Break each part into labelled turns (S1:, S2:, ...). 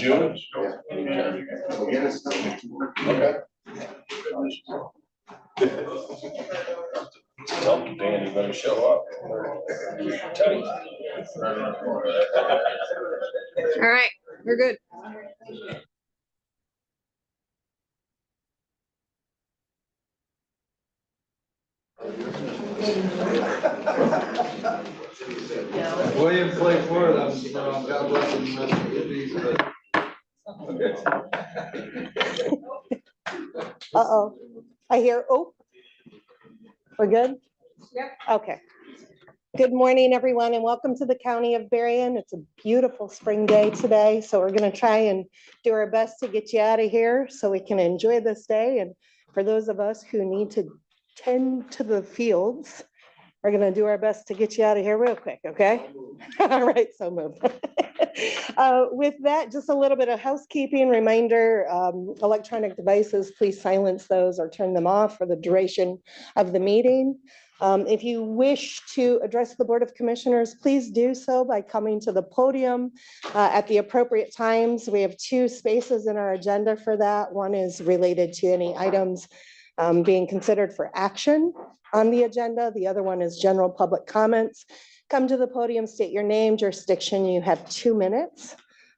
S1: June. Okay. Tell Dan you better show up.
S2: All right, we're good.
S3: William played for them, so God bless him. Rest in peace, but-
S4: Uh-oh, I hear, oh, we're good?
S2: Yep.
S4: Okay. Good morning, everyone, and welcome to the County of Berrien. It's a beautiful spring day today, so we're gonna try and do our best to get you out of here so we can enjoy this day. And for those of us who need to tend to the fields, we're gonna do our best to get you out of here real quick, okay? All right, so moved. With that, just a little bit of housekeeping reminder, electronic devices, please silence those or turn them off for the duration of the meeting. If you wish to address the Board of Commissioners, please do so by coming to the podium at the appropriate times. We have 2 spaces in our agenda for that. One is related to any items being considered for action on the agenda. The other one is general public comments. Come to the podium, state your name, jurisdiction. You have 2 minutes.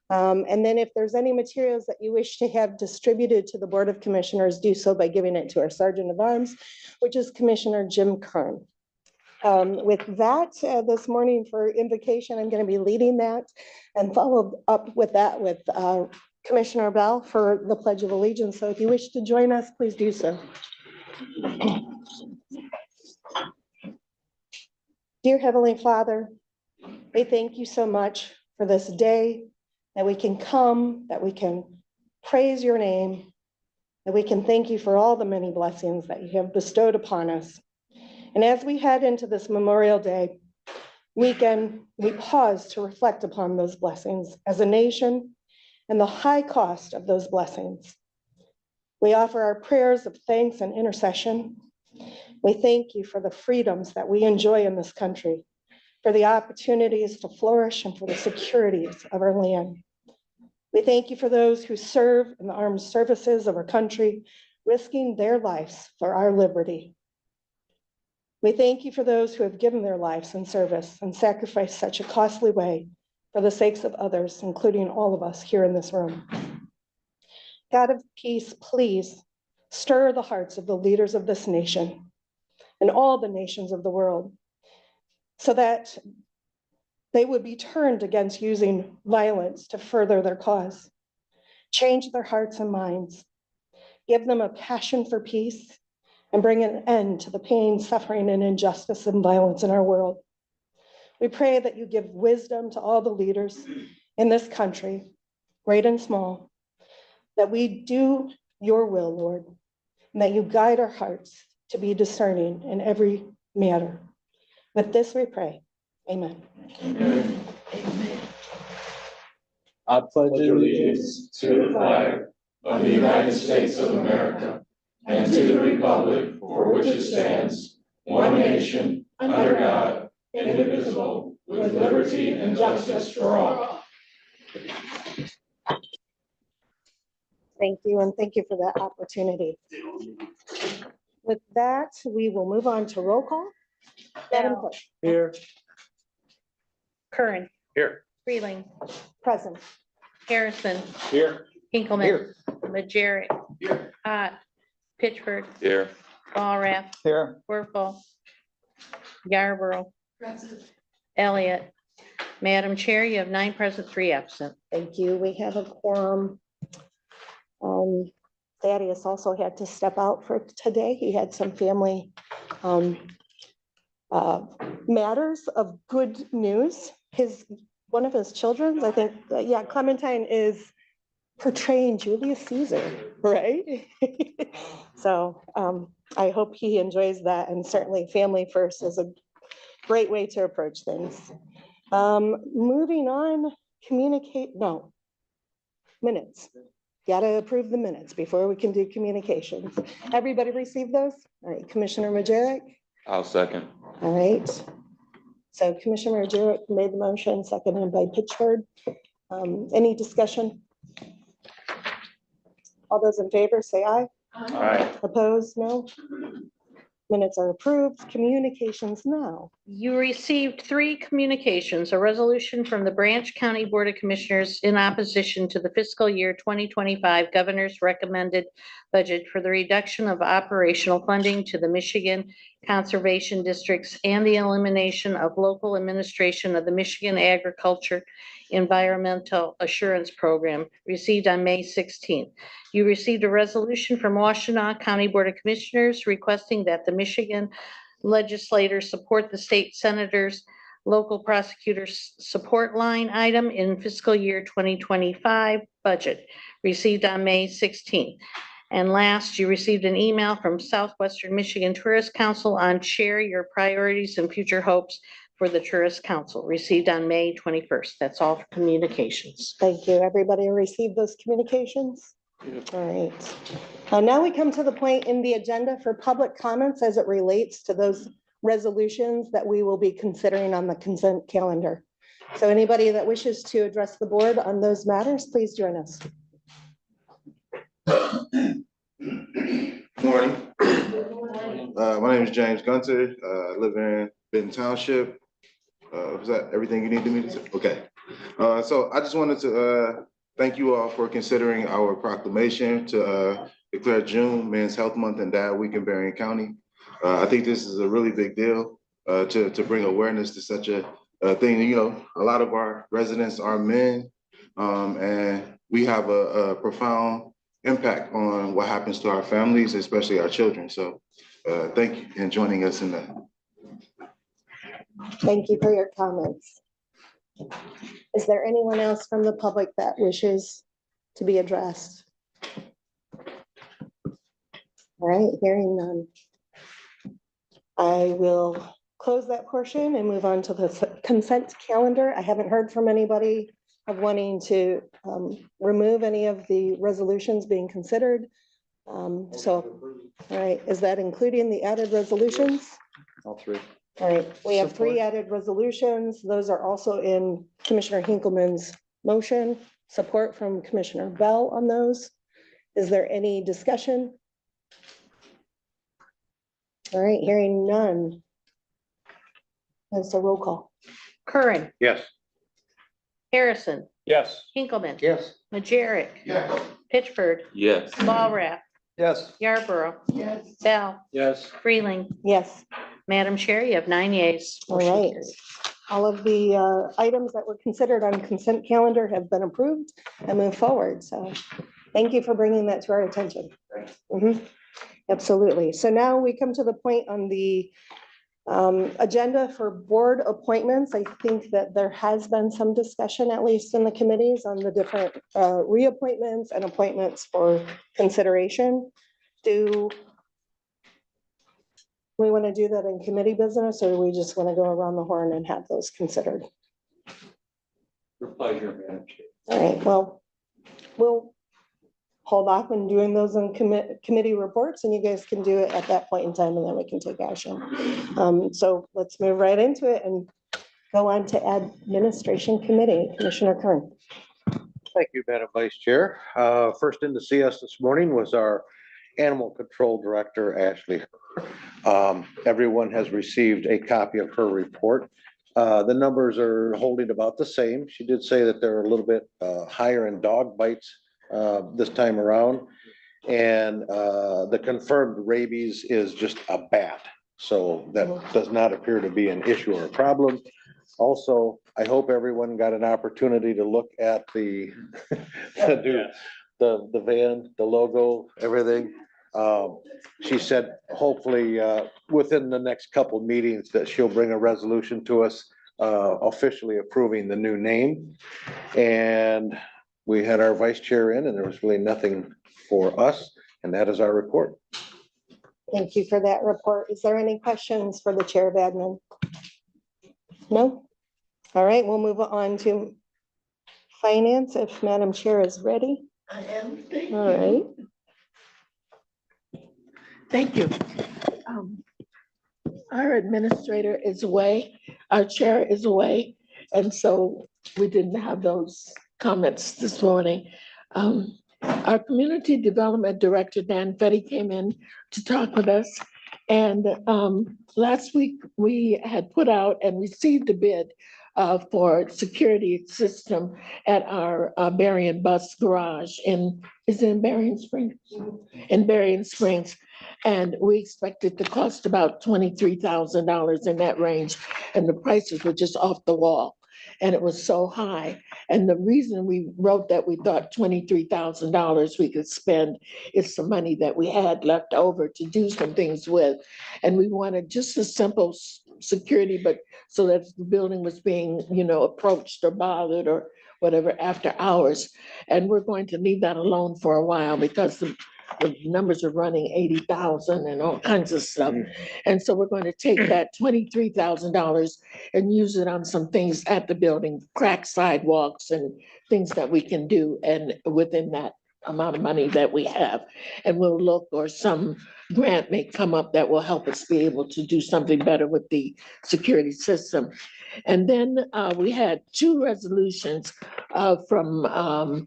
S4: And then if there's any materials that you wish to have distributed to the Board of Commissioners, do so by giving it to our Sergeant of Arms, which is Commissioner Jim Kern. With that, this morning for invocation, I'm going to be leading that and follow up with that with Commissioner Bell for the Pledge of Allegiance. So if you wish to join us, please do so. Dear Heavenly Father, we thank you so much for this day, that we can come, that we can praise your name, that we can thank you for all the many blessings that you have bestowed upon us. And as we head into this Memorial Day weekend, we pause to reflect upon those blessings as a nation and the high cost of those blessings. We offer our prayers of thanks and intercession. We thank you for the freedoms that we enjoy in this country, for the opportunities to flourish and for the securities of our land. We thank you for those who serve in the armed services of our country, risking their lives for our liberty. We thank you for those who have given their lives in service and sacrificed such a costly way for the sakes of others, including all of us here in this room. God of peace, please stir the hearts of the leaders of this nation and all the nations of the world, so that they would be turned against using violence to further their cause. Change their hearts and minds. Give them a passion for peace and bring an end to the pain, suffering, and injustice and violence in our world. We pray that you give wisdom to all the leaders in this country, great and small, that we do your will, Lord, and that you guide our hearts to be discerning in every matter. With this we pray. Amen.
S1: Amen.
S3: I pledge
S1: Allegiance to the flag of the United States of America and to the republic for which it stands, one nation, under God, indivisible, with liberty and justice for all.
S4: Thank you, and thank you for that opportunity. With that, we will move on to roll call. Madam Clerk.
S3: Here.
S2: Curran.
S1: Here.
S2: Freeling.
S4: Present.
S2: Harrison.
S1: Here.
S2: Hinkleman.
S3: Here.
S2: Majerick.
S1: Here.
S2: Hott. Pittsburgh.
S1: Here.
S2: Allrath.
S3: Here.
S2: Werfel. Yarborough. Elliott. Madam Chair, you have 9 present, 3 absent.
S4: Thank you. We have a quorum. Thaddeus also had to step out for today. He had some family matters of good news. One of his children, I think, yeah, Clementine is portraying Julius Caesar, right? So I hope he enjoys that, and certainly family first is a great way to approach things. Moving on, minutes. Gotta approve the minutes before we can do communications. Everybody received those? All right, Commissioner Majerick?
S1: I'll second.
S4: All right. So Commissioner Majerick made the motion, seconded by Pitchford. Any discussion? All those in favor, say aye.
S1: Aye.
S4: Opposed, no? Minutes are approved. Communications now.
S2: You received 3 communications, a resolution from the Branch County Board of Commissioners in opposition to the fiscal year 2025 governor's recommended budget for the reduction of operational funding to the Michigan conservation districts and the elimination of local administration of the Michigan Agriculture Environmental Assurance Program, received on May 16th. You received a resolution from Washtenaw County Board of Commissioners requesting that the Michigan legislators support the state senators' local prosecutors support line item in fiscal year 2025 budget, received on May 16th. And last, you received an email from Southwestern Michigan Tourist Council on share your priorities and future hopes for the Tourist Council, received on May 21st. That's all for communications.
S4: Thank you. Everybody received those communications? All right. Now we come to the point in the agenda for public comments as it relates to those resolutions that we will be considering on the consent calendar. So anybody that wishes to address the board on those matters, please join us.
S5: Morning. My name is James Gunter. I live in Benton Township. Was that everything you needed me to say? Okay. So I just wanted to thank you all for considering our proclamation to declare June Men's Health Month and Dad Week in Berrien County. I think this is a really big deal to bring awareness to such a thing. You know, a lot of our residents are men, and we have a profound impact on what happens to our families, especially our children. So thank you and joining us in that.
S4: Thank you for your comments. Is there anyone else from the public that wishes to be addressed? All right, hearing none. I will close that portion and move on to the consent calendar. I haven't heard from anybody of wanting to remove any of the resolutions being considered. All right, is that including the added resolutions?
S3: All 3.
S4: All right, we have 3
S3: Support.
S4: added resolutions. Those are also in Commissioner Hinkleman's motion. Support from Commissioner Bell on those. Is there any discussion? All right, hearing none. That's a roll call.
S2: Curran,
S3: Yes.
S2: Harrison,
S3: Yes.
S2: Hinkleman,
S3: Yes.
S2: Majerick,
S5: Yes.
S2: Pitchford,
S1: Yes.
S2: Walrath,
S3: Yes.
S2: Yarborough, Bell,
S3: Yes.
S2: Freeling.
S4: Yes,
S2: Madam Chair, you have 9 yeas.
S4: all
S2: Motion
S4: right.
S2: carries.
S4: All of the items that were considered on consent calendar have been approved and move forward. So thank you for bringing that to our attention. Mhm. Absolutely. So now we come to the point on the agenda for board appointments. I think that there has been some discussion, at least in the committees, on the different reappointments and appointments for consideration. Do we want to do that in committee business, or do we just want to go around the horn and have those considered?
S1: Your pleasure, Madam Chair.
S4: All right, well, we'll hold off on doing those in committee reports, and you guys can do it at that point in time, and then we can take action. So let's move right into it and go on to administration committee. Commissioner Kern.
S6: Thank you, Madam Vice Chair. First in to see us this morning was our Animal Control Director, Ashley. Everyone has received a copy of her report. The numbers are holding about the same. She did say that they're a little bit higher in dog bites this time around. And the confirmed rabies is just a bat. So that does not appear to be an issue or a problem. Also, I hope everyone got an opportunity to look at the the van, the logo, everything. She said hopefully within the next couple meetings that she'll bring a resolution to us officially approving the new name. And we had our vice chair in, and there was really nothing for us, and that is our report.
S4: Thank you for that report. Is there any questions for the chair of admin? No? All right, we'll move on to finance if Madam Chair is ready.
S7: I am, thank
S4: All
S7: you.
S4: right.
S7: Thank you. Our administrator is away, our chair is away, and so we didn't have those comments this morning. Our Community Development Director, Dan Fetty, came in to talk with us. And last week, we had put out and received a bid for security system at our Berrien Bus Garage is it in Berrien Springs? In Berrien Springs. And we expected to cost about $23,000 in that range. And the prices were just off the wall. And it was so high. And the reason we wrote that we thought $23,000 we could spend is some money that we had left over to do some things with. And we wanted just a simple security, but so that the building was being, approached or bothered or whatever after hours. And we're going to leave that alone for a while because the numbers are running 80,000 and all kinds of stuff. And so we're going to take that $23,000 and use it on some things at the building, crack sidewalks and things that we can do and within that amount of money that we have. And we'll look, or some grant may come up that will help us be able to do something better with the security system. And then we had two resolutions from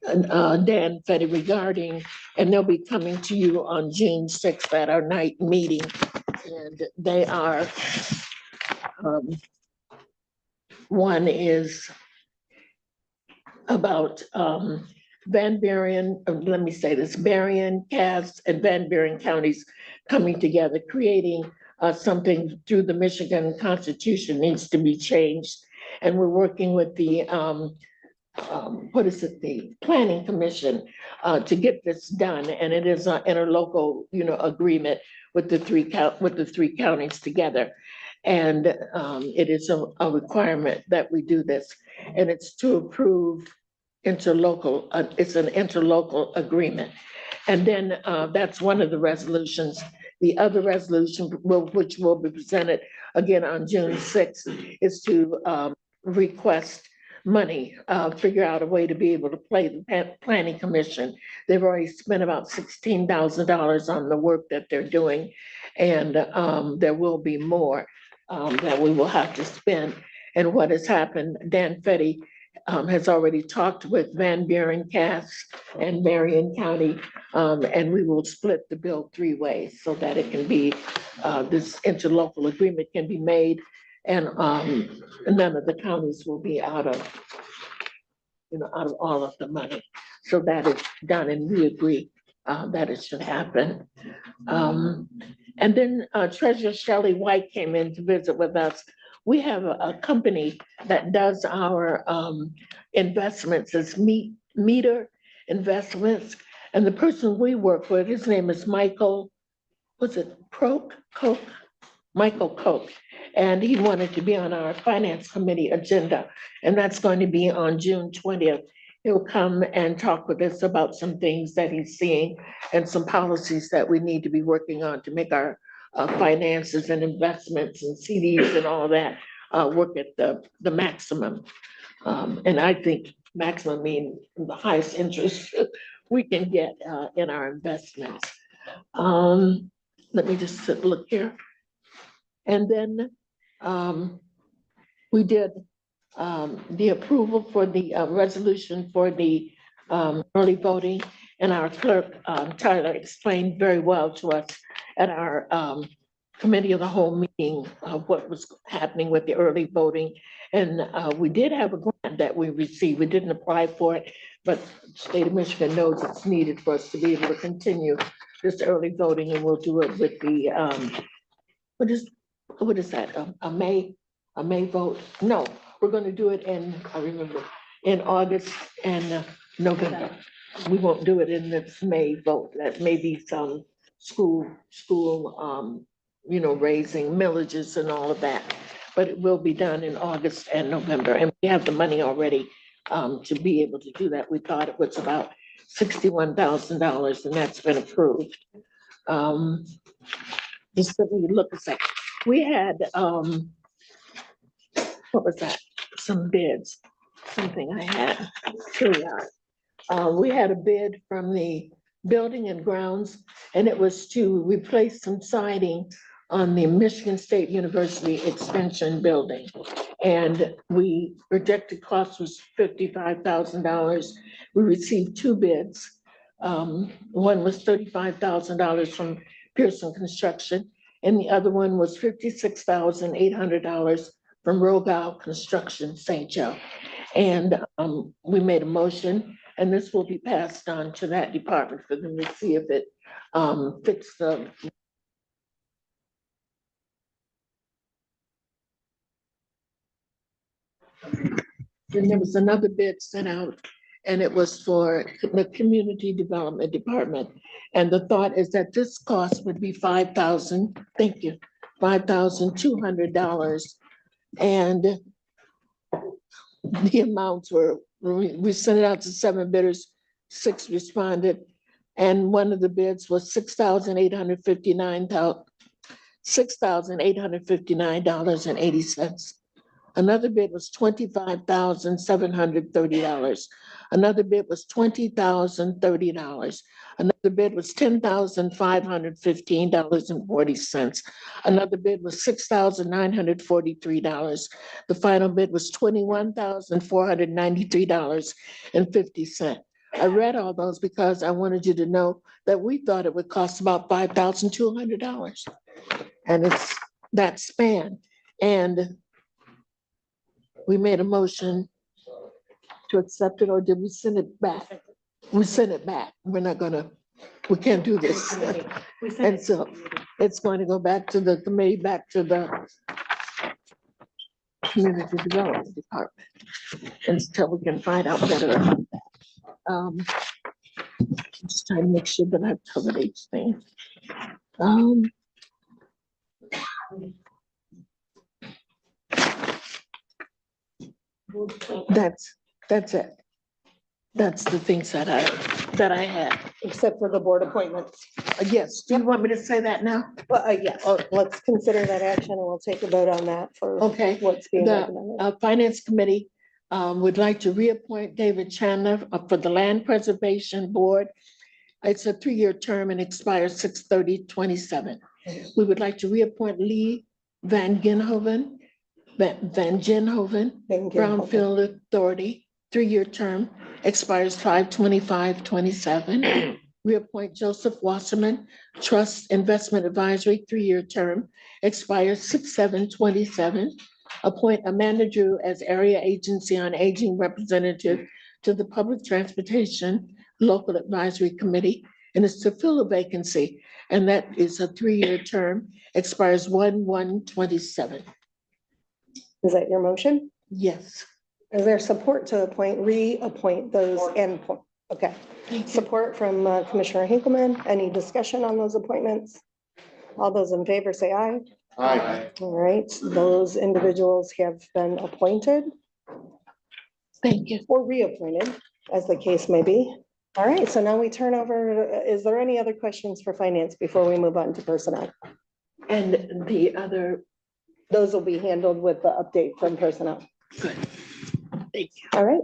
S7: Dan Fetty regarding, and they'll be coming to you on June 6th at our night meeting. And they are, one is about Van Buren, let me say this, Berrien, Cass, and Van Buren counties coming together, creating something through the Michigan Constitution needs to be changed. And we're working with the the Planning Commission to get this done, and it is an interlocal, agreement with the three counties together, and it is a requirement that we do this, and it's to approve interlocal. It's an interlocal agreement, and then that's one of the resolutions. The other resolution, which will be presented again on June 6th, is to request money, figure out a way to be able to play the Planning Commission. They've already spent about $16,000 on the work that they're doing. And there will be more that we will have to spend. And what has happened, Dan Fetty has already talked with Van Buren, Cass, and Berrien County, and we will split the bill 3 ways so that it can be, this interlocal agreement can be made, and none of the counties will be out of all of the money. So that is done, and we agree that it should happen. And then Treasurer Shelley White came in to visit with us. We have a company that does our investments, it's Meter Investments. And the person we work with, his name is Michael, Michael Koch. And he wanted to be on our Finance Committee agenda. And that's going to be on June 20th. He'll come and talk with us about some things that he's seeing and some policies that we need to be working on to make our finances and investments and CDs and all that work at the maximum. And I think maximum means the highest interest we can get in our investments. Let me just look here. And then we did the approval for the resolution for the early voting, and our clerk, Tyler, explained very well to us at our committee of the whole meeting of what was happening with the early voting. And we did have a grant that we received. We didn't apply for it, but the state of Michigan knows it's needed for us to be able to continue this early voting, and we'll do it with the, what is that, a May vote? No, we're gonna do it in August and November. We won't do it in this May vote. That may be some school, raising millages and all of that. But it will be done in August and November, and we have the money already to be able to do that. We thought it was about $61,000, and that's been approved. Just let me look a second. We had, what was that? Some bids, something I had. Here we are. We had a bid from the Building and Grounds, and it was to replace some siding on the Michigan State University Extension Building. And we projected cost was $55,000. We received two bids. One was $35,000 from Pearson Construction, and the other one was $56,800 from Rogal Construction, St. Joe. And we made a motion, and this will be passed on to that department for them to see if it fits the. Then there was another bid sent out, and it was for the Community Development Department. And the thought is that this cost would be $5,000, thank you, $5,200. And the amounts were, we sent it out to 7 bidders, 6 responded. And one of the bids was $6,859.80. Another bid was $25,730. Another bid was $20,030. Another bid was $10,515.40. Another bid was $6,943. The final bid was $21,493.50. I read all those because I wanted you to know that we thought it would cost about $5,200. And it's that span. And we made a motion to accept it, or did we send it back? We sent it back. We're not gonna, we can't do this. And so it's going to go back to the committee, back to the Community Development Department until we can find out better about that. Just trying to make sure that I've covered each thing. That's it. That's the things that I had.
S4: Except for the board appointments.
S7: Yes, do you want me to say that now?
S4: Well, yes, let's consider that action and we'll take a vote on that for
S7: Okay.
S4: what's being
S7: The
S4: recommended.
S7: Finance Committee would like to reappoint David Chandler for the Land Preservation Board. It's a 3-year term and expires 6/30/27. We would like to reappoint Lee Van Ginhoven, Brownfield Authority, 3-year term, expires 5/25/27. Reappoint Joseph Wasserman, Trust Investment Advisory, 3-year term, expires 6/7/27. Appoint Amanda Drew as Area Agency on Aging Representative to the Public Transportation Local Advisory Committee, and it's to fill a vacancy, and that is a 3-year term, expires 1/1/27.
S4: Is that your motion?
S7: Yes.
S4: Is there support to reappoint those endpoint? Okay, support from Commissioner Hinkleman. Any discussion on those appointments? All those in favor say aye.
S5: Aye.
S4: All right, those individuals have been appointed
S7: Thank you.
S4: or reappointed, as the case may be. All right, so now we turn over, is there any other questions for finance before we move on to personnel?
S7: And the other,
S4: Those will be handled with the update from personnel.
S7: good. Thank you.
S4: All right.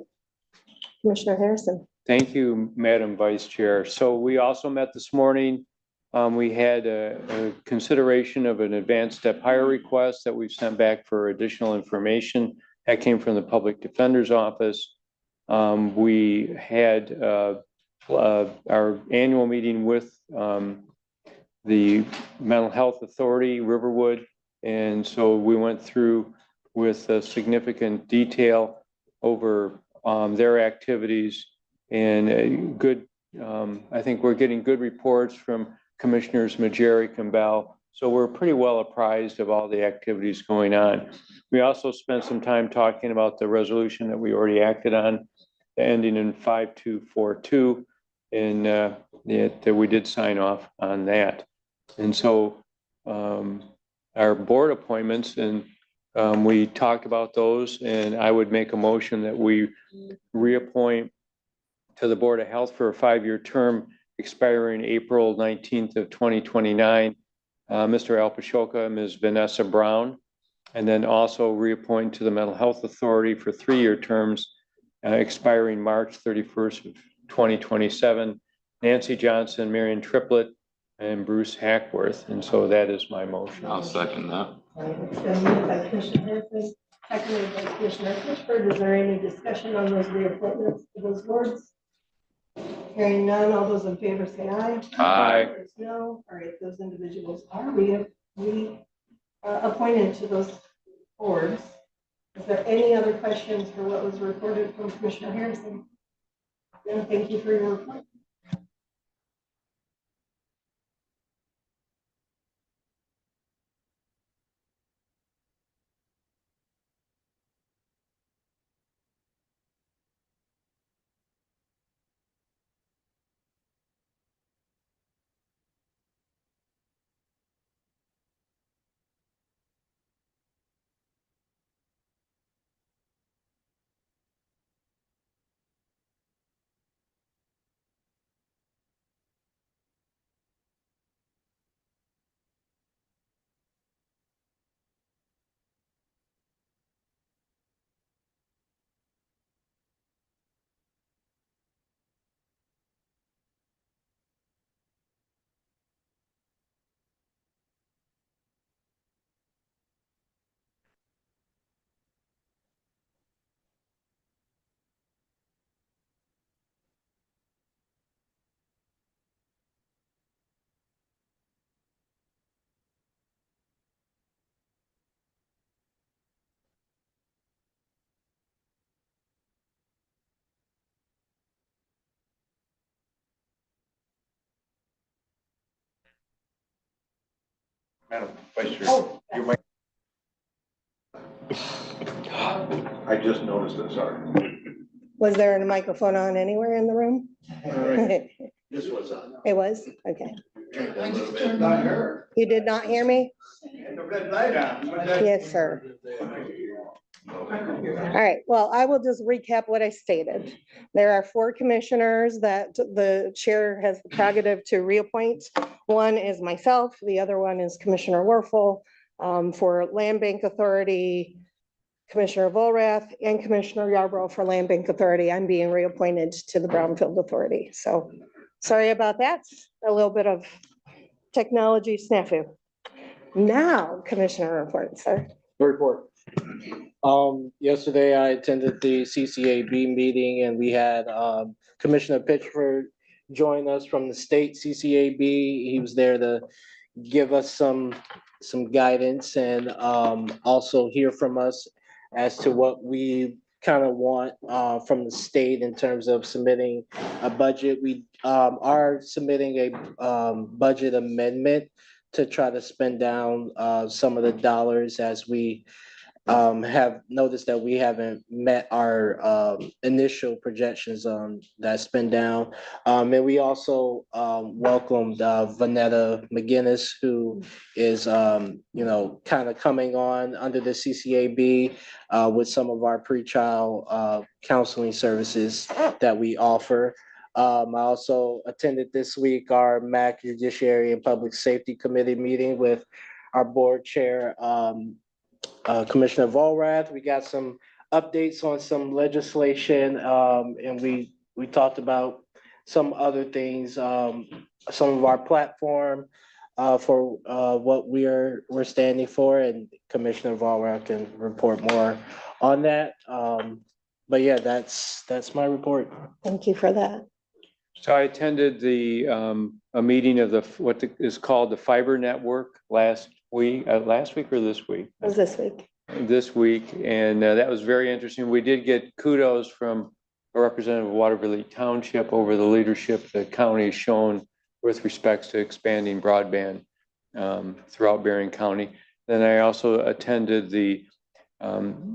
S4: Commissioner Harrison.
S8: Thank you, Madam Vice Chair. So we also met this morning. We had a consideration of an advanced step hire request that we've sent back for additional information. That came from the Public Defender's Office. We had our annual meeting with the Mental Health Authority, Riverwood. And so we went through with significant detail over their activities and good, I think we're getting good reports from Commissioners Majeric and Bell. So we're pretty well apprised of all the activities going on. We also spent some time talking about the resolution that we already acted on, ending in 5242, and that we did sign off on that. And so our board appointments, and we talked about those, and I would make a motion that we reappoint to the Board of Health for a 5-year term expiring April 19th of 2029, Mr. Al Pashoka, Ms. Vanessa Brown, and then also reappoint to the Mental Health Authority for 3-year terms expiring March 31st of 2027, Nancy Johnson, Marion Triplett, and Bruce Hackworth. And so that is my motion.
S1: I'll second that.
S4: It's been moved by Commissioner Harrison, seconded by Commissioner Fitchburg. Is there any discussion on those reappointments to those boards? Hearing none, all those in favor say aye.
S8: Aye.
S4: Opposed, no. All right, those individuals are appointed to those boards. Is there any other questions for what was reported from Commissioner Harrison? No, thank you for your report.
S6: Madam Vice Chair,
S4: Oh,
S6: you might. I just noticed it, sorry.
S4: was there a microphone on anywhere in the room?
S6: This was on.
S4: It was? Okay.
S3: Not her.
S4: You did not hear me?
S3: And the red light on.
S4: Yes, sir. All right, well, I will just recap what I stated. There are 4 commissioners that the chair has the prerogative to reappoint. One is myself, the other one is Commissioner Werfel. For Land Bank Authority, Commissioner Volrath, and Commissioner Yarborough for Land Bank Authority. I'm being reappointed to the Brownfield Authority. So sorry about that. A little bit of technology snafu. Now, Commissioner reports, sir.
S9: Report. Yesterday I attended the CCAB meeting and we had, Commissioner Pitchford join us from the state CCAB. He was there to give us some guidance and, also hear from us as to what we kind of want, from the state in terms of submitting a budget. We, are submitting a, budget amendment to try to spend down, some of the dollars as we, have noticed that we haven't met our initial projections on that spend down. And we also welcomed Vanetta McGinnis, who is, kind of coming on under the CCAB with some of our pretrial counseling services that we offer. I also attended this week our MAC Judiciary and Public Safety Committee meeting with our board chair, Commissioner Volrath. We got some updates on some legislation, and we talked about some other things, some of our platform for what we're standing for, and Commissioner Volrath can report more on that. But yeah, that's my report.
S4: Thank you for that.
S8: So I attended a meeting of what is called the Fiber Network last week or this week?
S4: It was this week.
S8: This week, and that was very interesting. We did get kudos from a representative of Waterville Township over the leadership the county has shown with respects to expanding broadband throughout Berrien County. Then I also attended the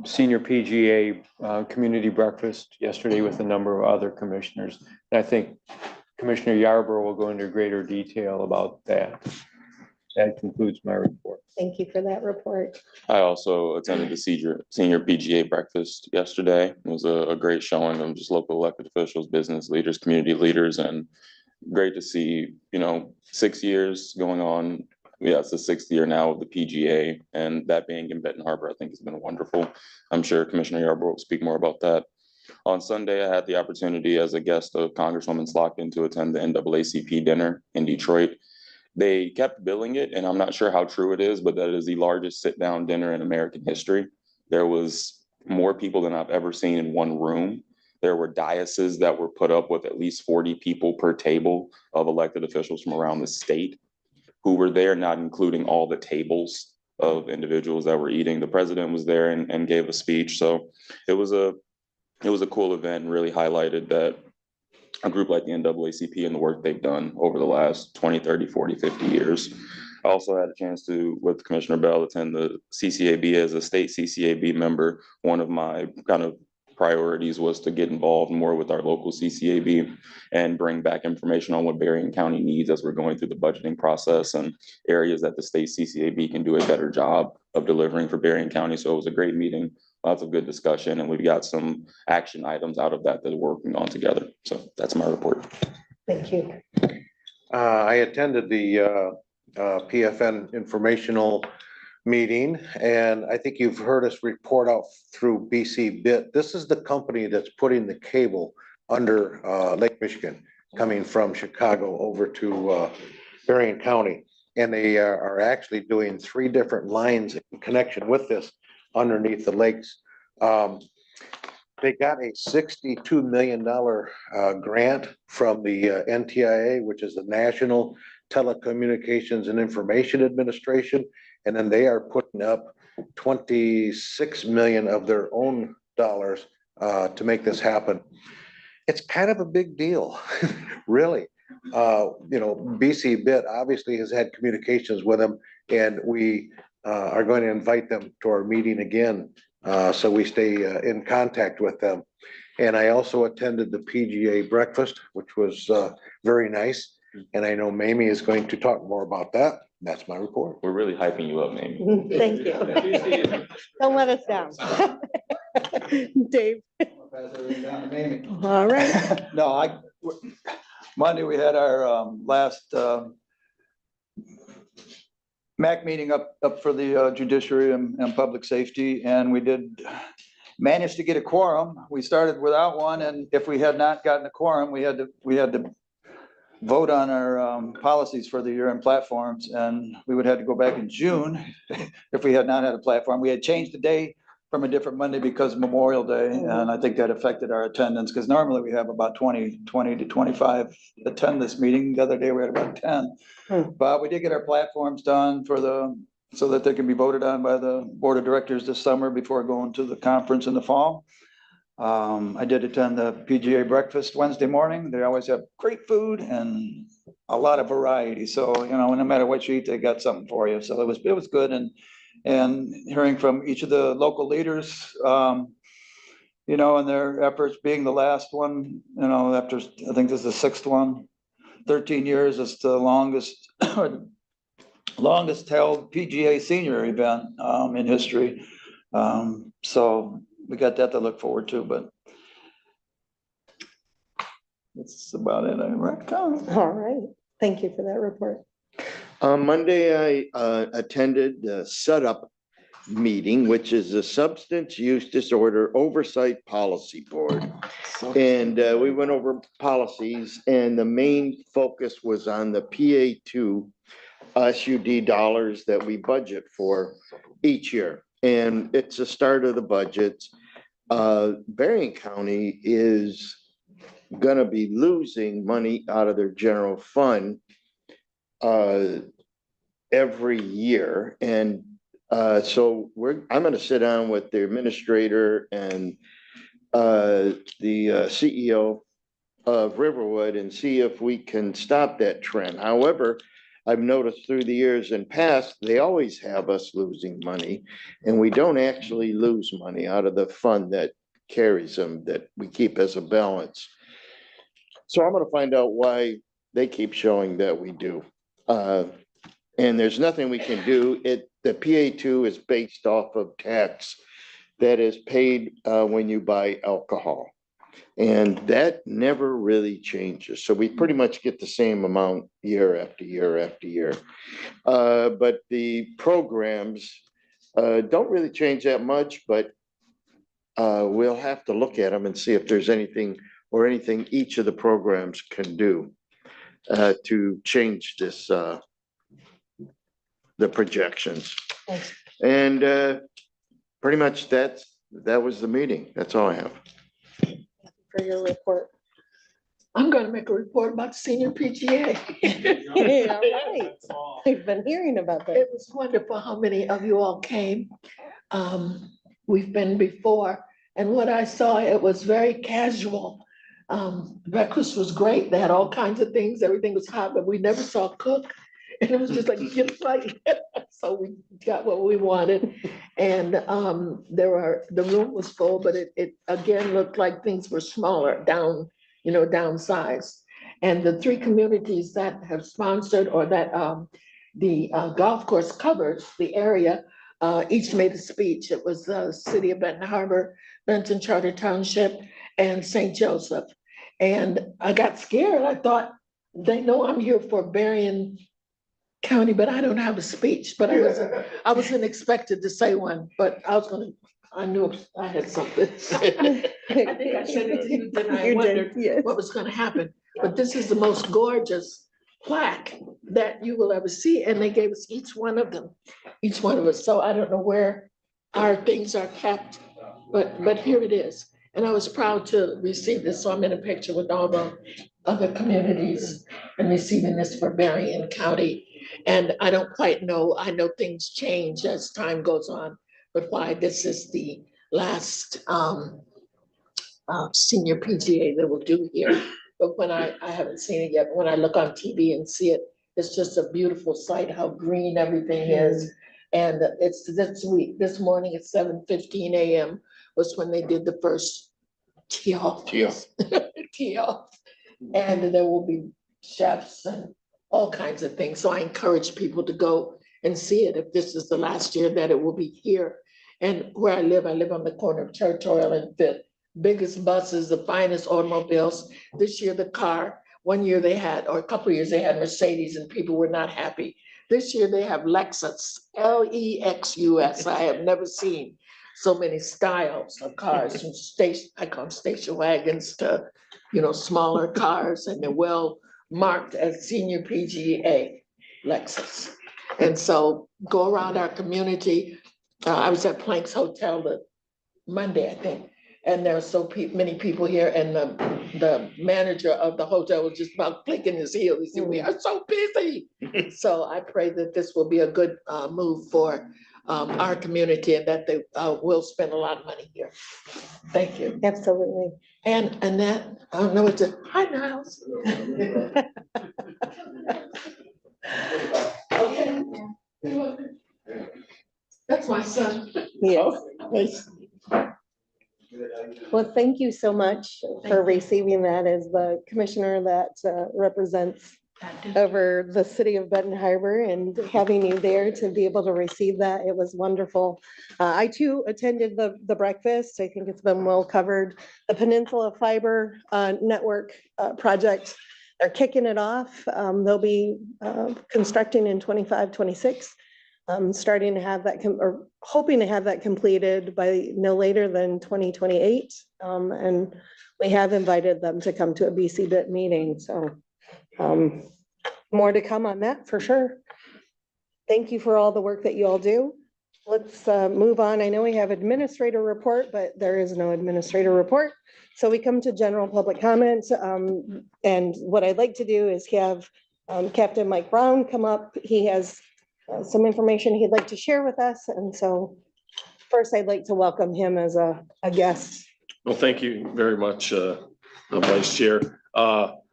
S8: senior PGA community breakfast yesterday with a number of other commissioners. And I think Commissioner Yarborough will go into greater detail about that. That concludes my report.
S4: Thank you for that report.
S1: I also attended the senior PGA breakfast yesterday. It was a great showing of just local elected officials, business leaders, community leaders, and great to see, 6 years going on. Yeah, it's the 6th year now of the PGA, and that being in Benton Harbor, I think has been wonderful. I'm sure Commissioner Yarborough will speak more about that.
S10: On Sunday, I had the opportunity as a guest of Congresswoman Slotkin to attend the NAACP dinner in Detroit. They kept billing it, and I'm not sure how true it is, but that is the largest sit-down dinner in American history. There was more people than I've ever seen in one room. There were dioceses that were put up with at least 40 people per table of elected officials from around the state who were there, not including all the tables of individuals that were eating. The president was there and gave a speech. So it was a cool event and really highlighted that a group like the NAACP and the work they've done over the last 20, 30, 40, 50 years. I also had a chance to, with Commissioner Bell, attend the CCAB as a state CCAB member. One of my kind of priorities was to get involved more with our local CCAB and bring back information on what Berrien County needs as we're going through the budgeting process and areas that the state CCAB can do a better job of delivering for Berrien County. So it was a great meeting, lots of good discussion, and we've got some action items out of that we're working on together. So that's my report.
S4: Thank you.
S6: I attended the PFN informational meeting, and I think you've heard us report out through BC Bit. This is the company that's putting the cable under Lake Michigan, coming from Chicago over to Berrien County. And they are actually doing 3 different lines in connection with this underneath the lakes. They got a $62 million grant from the NTIA, which is the National Telecommunications and Information Administration. And then they are putting up 26 million of their own dollars to make this happen. It's kind of a big deal, really. BC Bit obviously has had communications with them, and we are going to invite them to our meeting again, so we stay in contact with them. And I also attended the PGA breakfast, which was very nice. And I know Mamie is going to talk more about that. That's my report.
S10: We're really hyping you up, Mamie.
S4: Thank you. Don't let us down. Dave. All right.
S3: No, Monday, we had our last MAC meeting up for the judiciary and public safety, and we did manage to get a quorum. We started without one, and if we had not gotten a quorum, we had to vote on our policies for the year and platforms, and we would have to go back in June if we had not had a platform. We had changed the day from a different Monday because of Memorial Day, and I think that affected our attendance, because normally we have about 20 to 25 attend this meeting. The other day we had about 10. But we did get our platforms done so that they can be voted on by the board of directors this summer before going to the conference in the fall. I did attend the PGA breakfast Wednesday morning. They always have great food and a lot of variety. So, no matter what you eat, they got something for you. So it was good. And hearing from each of the local leaders, and their efforts, being the last one, after, I think this is the 6th one, 13 years, it's the longest held PGA senior event in history. So we got that to look forward to, but that's about it.
S4: All right. Thank you for that report.
S11: On Monday, I attended the setup meeting, which is the Substance Use Disorder Oversight Policy Board. And we went over policies, and the main focus was on the PA2 SUD dollars that we budget for each year. And it's the start of the budget. Berrien County is gonna be losing money out of their general fund every year. And so I'm gonna sit down with the administrator and the CEO of Riverwood and see if we can stop that trend. However, I've noticed through the years and past, they always have us losing money, and we don't actually lose money out of the fund that carries them, that we keep as a balance. So I'm gonna find out why they keep showing that we do. And there's nothing we can do. The PA2 is based off of tax that is paid when you buy alcohol. And that never really changes. So we pretty much get the same amount year after year after year. But the programs don't really change that much, but we'll have to look at them and see if there's anything each of the programs can do to change this, the projections. And pretty much that was the meeting. That's all I have.
S4: For your report.
S7: I'm gonna make a report about senior PGA.
S4: Yeah, right. We've been hearing about that.
S7: It was wonderful how many of you all came. We've been before, and what I saw, it was very casual. Breakfast was great. They had all kinds of things. Everything was hot, but we never saw a cook. And it was just like, get right. So we got what we wanted. And the room was full, but it again looked like things were smaller, downsized. And the 3 communities that have sponsored or that the golf course covers the area, each made a speech. It was the city of Benton Harbor, Benton Charter Township, and St. Joseph. And I got scared. I thought, they know I'm here for Berrien County, but I don't have a speech. But I wasn't expected to say one, but I knew I had something. I think I said it to you, then I wondered what was gonna happen. But this is the most gorgeous plaque that you will ever see, and they gave us each one of us. So I don't know where our things are kept, but here it is. And I was proud to receive this, so I'm in a picture with all the other communities and receiving this for Berrien County. And I don't quite know, I know things change as time goes on, but why this is the last senior PGA that we'll do here. But when I haven't seen it yet, when I look on TV and see it, it's just a beautiful sight, how green everything is. And it's this morning at 7:15 a.m. was when they did the first tee off. And there will be chefs and all kinds of things. So I encourage people to go and see it if this is the last year that it will be here. And where I live on the corner of Territorial and Fifth. Biggest buses, the finest automobiles. This year, the car, one year they had, or a couple of years, they had Mercedes and people were not happy. This year they have Lexus, Lexus. I have never seen so many styles of cars from I call them station wagons to, smaller cars, and they're well marked as senior PGA Lexus. And so go around our community. I was at Planks Hotel the Monday, I think. And there are so many people here, and the manager of the hotel was just about clicking his heels. He said, "We are so busy." So I pray that this will be a good move for our community, and that they will spend a lot of money here. Thank you.
S4: Absolutely.
S7: And Annette, I don't know what to, hi, Niles. Okay. That's my son.
S4: Yes.
S7: Nice.
S4: Well, thank you so much for receiving that as the commissioner that represents over the city of Benton Harbor, and having you there to be able to receive that. It was wonderful. I too attended the breakfast. I think it's been well covered. The Peninsula Fiber Network project, they're kicking it off. They'll be constructing in 25, 26. Starting to have that, or hoping to have that completed by no later than 2028. And we have invited them to come to a BC-BIT meeting. So more to come on that for sure. Thank you for all the work that you all do. Let's move on. I know we have administrator report, but there is no administrator report. So we come to general public comments. And what I'd like to do is have Captain Mike Brown come up. He has some information he'd like to share with us. And so first I'd like to welcome him as a guest.
S1: Well, thank you very much, Vice Chair.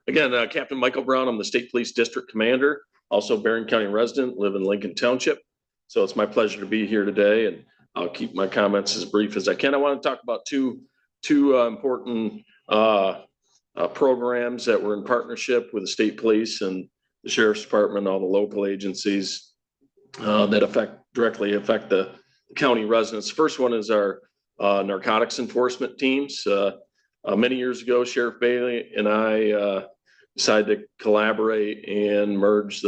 S1: Again, Captain Michael Brown, I'm the State Police District Commander, also Berrien County resident, live in Lincoln Township. So it's my pleasure to be here today, and I'll keep my comments as brief as I can. I want to talk about two important programs that were in partnership with the State Police and the Sheriff's Department, all the local agencies that directly affect the county residents. First one is our narcotics enforcement teams. Many years ago, Sheriff Bailey and I decided to collaborate and merge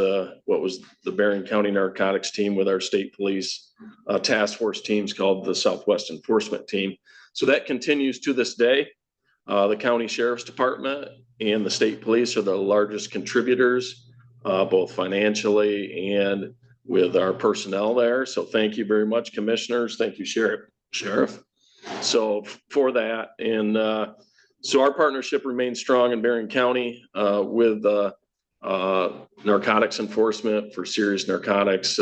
S1: what was the Berrien County Narcotics Team with our state police task force teams called the Southwest Enforcement Team. So that continues to this day. The county sheriff's department and the state police are the largest contributors, both financially and with our personnel there. So thank you very much, commissioners. Thank you, Sheriff. So for that, and so our partnership remains strong in Berrien County with narcotics enforcement for serious narcotics,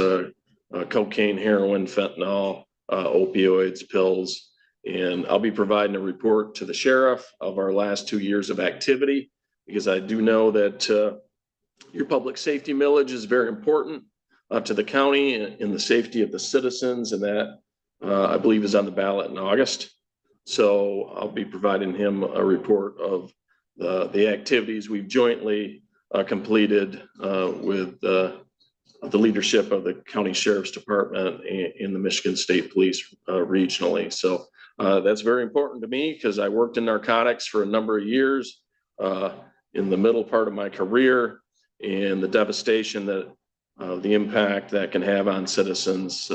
S1: cocaine, heroin, fentanyl, opioids, pills. And I'll be providing a report to the sheriff of our last 2 years of activity, because I do know that your public safety millage is very important to the county and the safety of the citizens, and that I believe is on the ballot in August. So I'll be providing him a report of the activities we've jointly completed with the leadership of the county sheriff's department and the Michigan State Police regionally. So that's very important to me because I worked in narcotics for a number of years in the middle part of my career, and the devastation that the impact that can have on citizens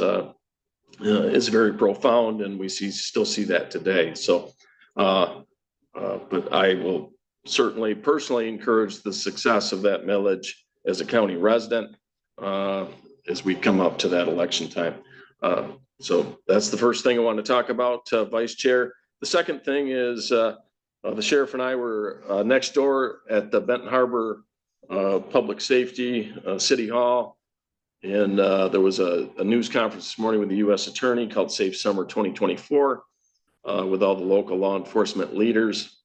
S1: is very profound, and we still see that today. So, but I will certainly personally encourage the success of that millage as a county resident as we come up to that election time. So that's the first thing I want to talk about, Vice Chair. The second thing is the sheriff and I were next door at the Benton Harbor Public Safety City Hall. And there was a news conference this morning with the U.S. Attorney called Safe Summer 2024 with all the local law enforcement leaders.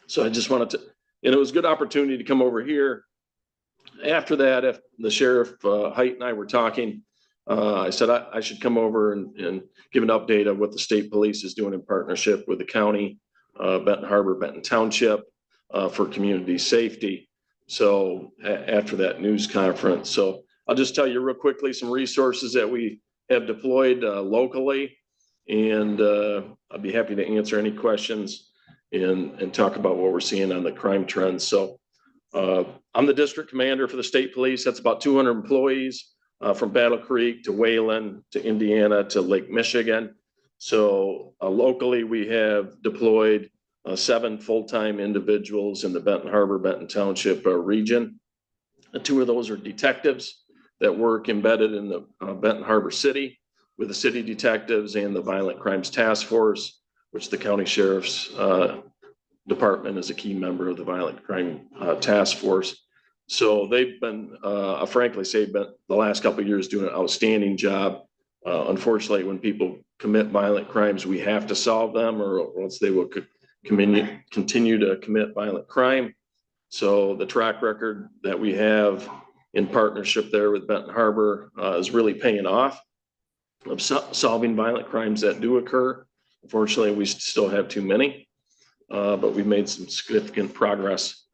S1: So I just wanted to, and it was a good opportunity to come over here. After that, if the Sheriff Height and I were talking, I said I should come over and give an update of what the state police is doing in partnership with the county, Benton Harbor, Benton Township for community safety. So after that news conference, so I'll just tell you real quickly some resources that we have deployed locally, and I'd be happy to answer any questions and talk about what we're seeing on the crime trends. So I'm the district commander for the state police. That's about 200 employees from Battle Creek to Wayland to Indiana to Lake Michigan. So locally, we have deployed 7 full-time individuals in the Benton Harbor, Benton Township region. 2 of those are detectives that work embedded in the Benton Harbor City with the city detectives and the Violent Crimes Task Force, which the county sheriff's department is a key member of the Violent Crime Task Force. So they've been, frankly say, the last couple of years doing an outstanding job. Unfortunately, when people commit violent crimes, we have to solve them, or else they will continue to commit violent crime. So the track record that we have in partnership there with Benton Harbor is really paying off of solving violent crimes that do occur. Unfortunately, we still have too many, but we've made some significant progress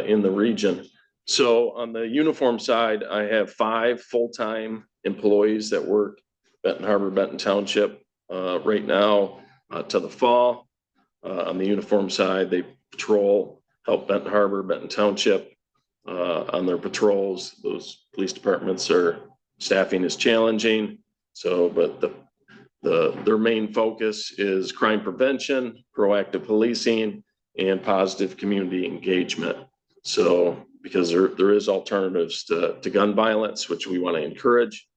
S1: in the region. So on the uniform side, I have 5 full-time employees that work Benton Harbor, Benton Township right now to the fall. On the uniform side, they patrol, help Benton Harbor, Benton Township on their patrols. Those police departments staffing is challenging. So, but their main focus is crime prevention, proactive policing, and positive community engagement. So, because there is alternatives to gun violence, which we want to encourage.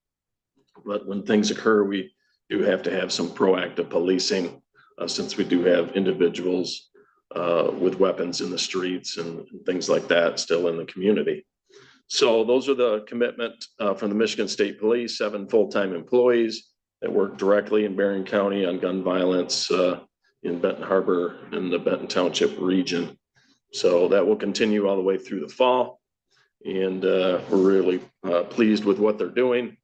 S1: But when things occur, we do have to have some proactive policing since we do have individuals with weapons in the streets and things like that still in the community. So those are the commitment from the Michigan State Police, 7 full-time employees that work directly in Berrien County on gun violence in Benton Harbor and the Benton Township region. So that will continue all the way through the fall. And we're really pleased with what they're doing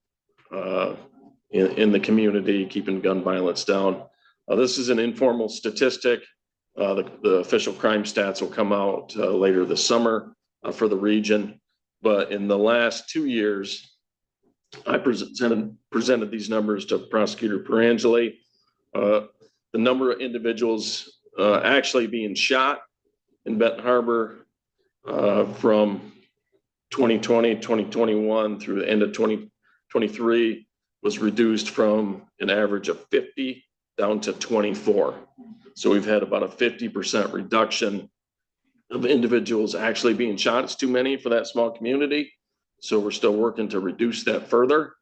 S1: in the community, keeping gun violence down. This is an informal statistic. The official crime stats will come out later this summer for the region. But in the last 2 years, I presented these numbers to Prosecutor Perangeli. The number of individuals actually being shot in Benton Harbor from 2020, 2021 through the end of 2023 was reduced from an average of 50 down to 24. So we've had about a 50% reduction of individuals actually being shot. It's too many for that small community. So we're still working to reduce that further.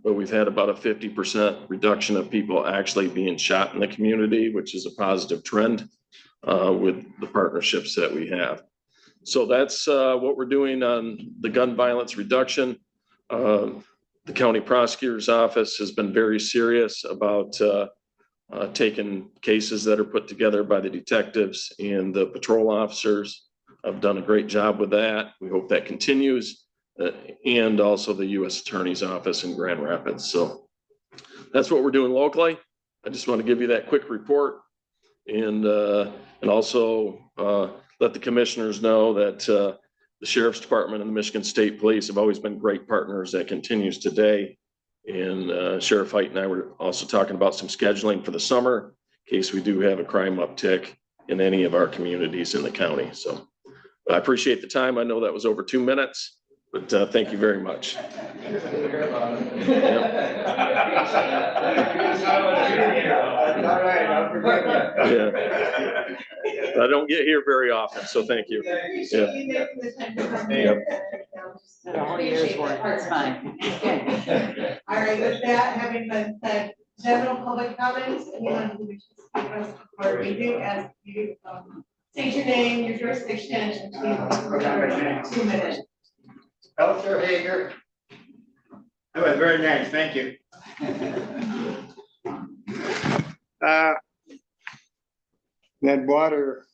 S1: But we've had about a 50% reduction of people actually being shot in the community, which is a positive trend with the partnerships that we have. So that's what we're doing on the gun violence reduction. The county prosecutor's office has been very serious about taking cases that are put together by the detectives, and the patrol officers have done a great job with that. We hope that continues. And also the U.S. Attorney's Office in Grand Rapids. So that's what we're doing locally. I just want to give you that quick report, and also let the commissioners know that the Sheriff's Department and the Michigan State Police have always been great partners. That continues today. And Sheriff Height and I were also talking about some scheduling for the summer in case we do have a crime uptick in any of our communities in the county. So I appreciate the time. I know that was over 2 minutes. But thank you very much. Yeah. I don't get here very often, so thank you. Yeah. Yep.
S12: All year's work, it's fine.
S13: All right, with that, having been said, general public comments, anyone who wishes to speak us before we do, as you state your name, your jurisdiction, and please, 2 minutes.
S14: Elster Hager. That was very nice, thank you. That water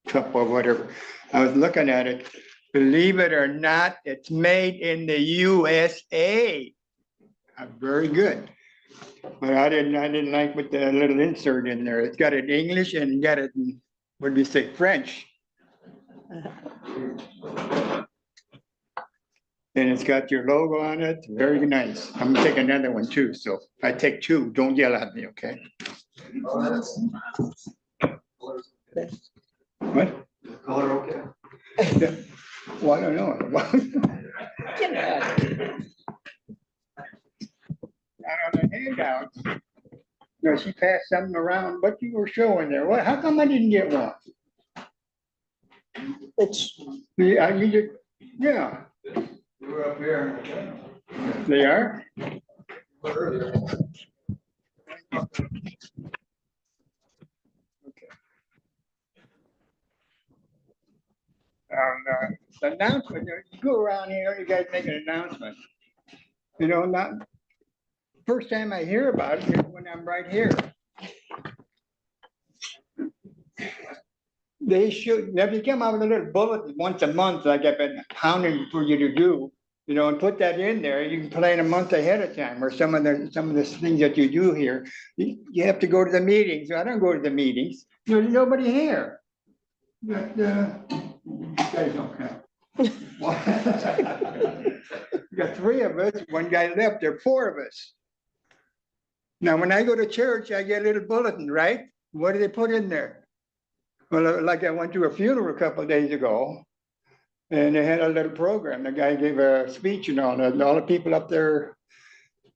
S14: cup or whatever, I was looking at it. Believe it or not, it's made in the USA. Very good. But I didn't like with the little insert in there. It's got it in English and got it in, what do you say, French. And it's got your logo on it. Very nice. I'm gonna take another one too. So I take 2. Don't yell at me, okay? What? Color okay? Well, I don't know. Out on the handout. No, she passed something around. What you were showing there? What? How come I didn't get one?
S4: Which,
S14: Yeah, you just, yeah.
S3: We're up here.
S14: They are? The announcement, you go around here, you guys make an announcement. You know, not, first time I hear about it is when I'm right here. They should, if you come out with a little bulletin once a month, like I've been hounding for you to do, you know, and put that in there, you can plan a month ahead of time, or some of the things that you do here. You have to go to the meetings. I don't go to the meetings. There's nobody here. But, you guys don't count. You got 3 of us, 1 guy left, there are 4 of us. Now, when I go to church, I get a little bulletin, right? What do they put in there? Well, like I went to a funeral a couple of days ago, and they had a little program. The guy gave a speech and all the people up there,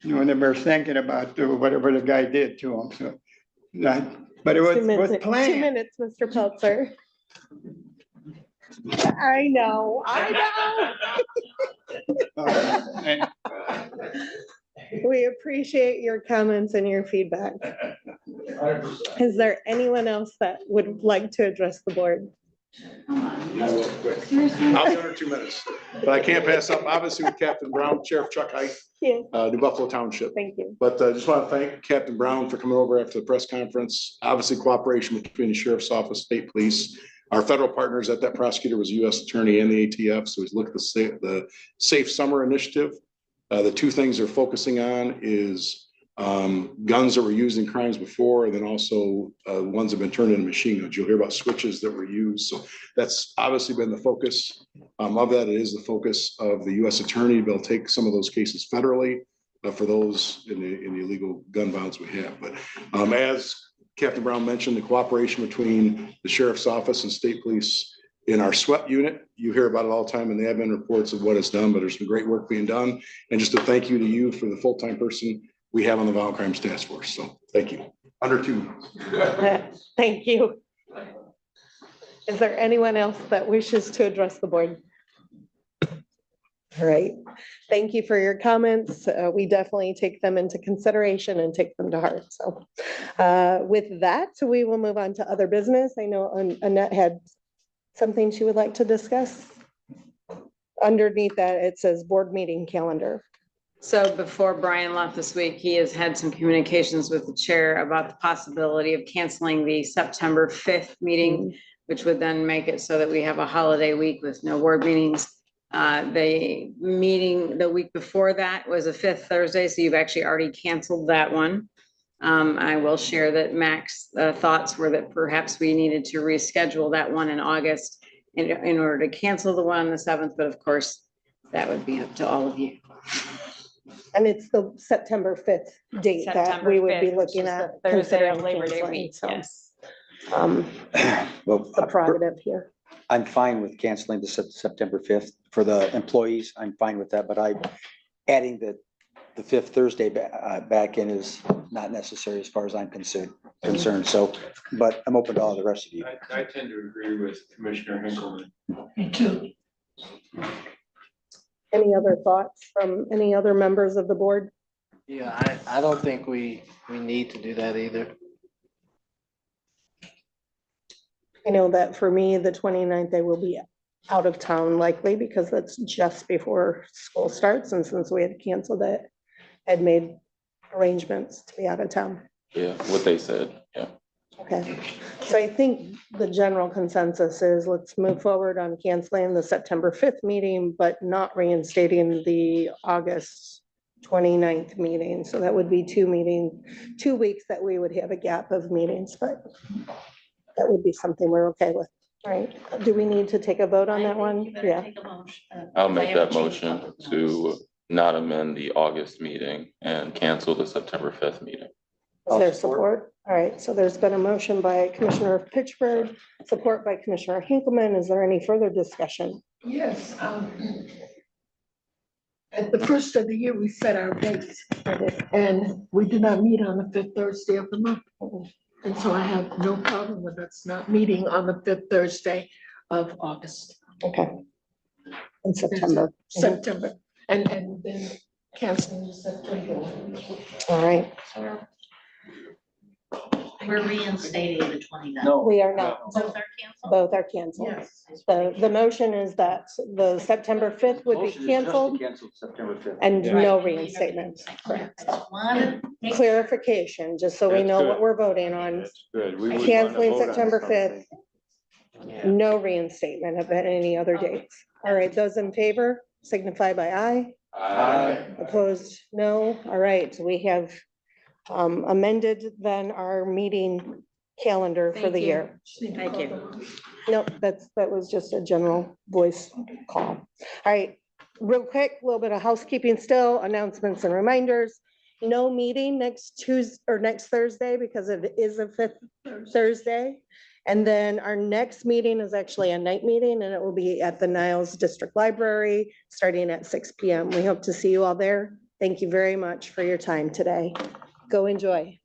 S14: you know, and they were thinking about whatever the guy did to them. So, but it was planned.
S4: 2 minutes, Mr. Peltzer. I know. We appreciate your comments and your feedback. Is there anyone else that would like to address the board?
S15: I'll be under 2 minutes, but I can't pass up, obviously, with Captain Brown, Sheriff Chuck Height, New Buffalo Township.
S4: Thank you.
S15: But I just want to thank Captain Brown for coming over after the press conference. Obviously, cooperation between the Sheriff's Office, State Police. Our federal partners at that prosecutor was U.S. Attorney and the ATF. So he's looked at the Safe Summer Initiative. The 2 things they're focusing on is guns that were used in crimes before, and then also ones that have been turned into machine guns. You'll hear about switches that were used. So that's obviously been the focus of that. It is the focus of the U.S. Attorney. They'll take some of those cases federally for those in the illegal gun violence we have. But as Captain Brown mentioned, the cooperation between the Sheriff's Office and State Police in our SWEP unit, you hear about it all the time in the admin reports of what is done, but there's some great work being done. And just a thank you to you for the full-time person we have on the Violent Crimes Task Force. So thank you. Under 2.
S4: Thank you. Is there anyone else that wishes to address the board? All right, thank you for your comments. We definitely take them into consideration and take them to heart. So with that, we will move on to other business. I know Annette had something she would like to discuss. Underneath that, it says board meeting calendar.
S12: So before Brian left this week, he has had some communications with the chair about the possibility of canceling the September 5th meeting, which would then make it so that we have a holiday week with no board meetings. The meeting the week before that was a 5th Thursday, so you've actually already canceled that one. I will share that Mac's thoughts were that perhaps we needed to reschedule that one in August in order to cancel the one on the 7th, but of course, that would be up to all of you.
S4: And it's the September 5th date that
S12: September
S4: we would be
S12: 5th, which
S4: looking
S12: is
S4: at.
S12: the Thursday of
S4: considering
S12: Labor Day
S4: canceling,
S12: week,
S4: so,
S12: yes.
S16: Well,
S4: The prerogative here.
S16: I'm fine with canceling the September 5th for the employees. I'm fine with that, but adding the 5th Thursday back in is not necessary as far as I'm concerned. So, but I'm open to all the rest of you.
S8: I tend to agree with Commissioner Hinkleman.
S7: Me too.
S4: Any other thoughts from any other members of the board?
S9: Yeah, I don't think we need to do that either.
S4: I know that for me, the 29th, I will be out of town likely because that's just before school starts. And since we had canceled it, I'd made arrangements to be out of town.
S10: Yeah, what they said, yeah.
S4: Okay, so I think the general consensus is let's move forward on canceling the September 5th meeting, but not reinstating the August 29th meeting. So that would be 2 weeks that we would have a gap of meetings, but that would be something we're okay with. All right, do we need to take a vote on that one? Yeah.
S10: I'll make that motion to not amend the August meeting and cancel the September 5th meeting.
S4: Is there support? All right, so there's been a motion by Commissioner Pittsburgh, support by Commissioner Hinkleman. Is there any further discussion?
S7: Yes. At the first of the year, we set our dates and we did not meet on the 5th Thursday of the month. And so I have no problem with us not meeting on the 5th Thursday of August.
S4: Okay. In September.
S7: September, and then canceling the September.
S4: All right.
S2: We're reinstating the 29th.
S16: No.
S4: We are not.
S2: Both are canceled?
S4: Both are canceled.
S7: Yes.
S4: The motion is that the September 5th would be
S16: Motion is just to
S4: canceled
S16: cancel September 5th.
S4: and
S8: Yeah.
S4: no reinstatement. Correct.
S2: Clarification.
S4: Clarification, just so we
S8: That's
S4: know
S8: good.
S4: what we're voting on.
S8: That's good. We would wanna
S4: Canceling
S8: vote on
S4: September
S8: something.
S4: 5th, no reinstatement of any other dates. All right, those in favor signify by aye.
S10: Aye.
S4: Opposed, no. All right, we have amended then our meeting calendar for
S12: Thank
S4: the
S12: you.
S4: year.
S12: Thank you.
S4: Nope, that was just a general voice call. All right, real quick, a little bit of housekeeping still, announcements and reminders. No meeting next Tuesday or next Thursday because it is a 5th Thursday. And then our next meeting is actually a night meeting and it will be at the Niles District Library starting at 6 p.m. We hope to see you all there. Thank you very much for your time today. Go enjoy.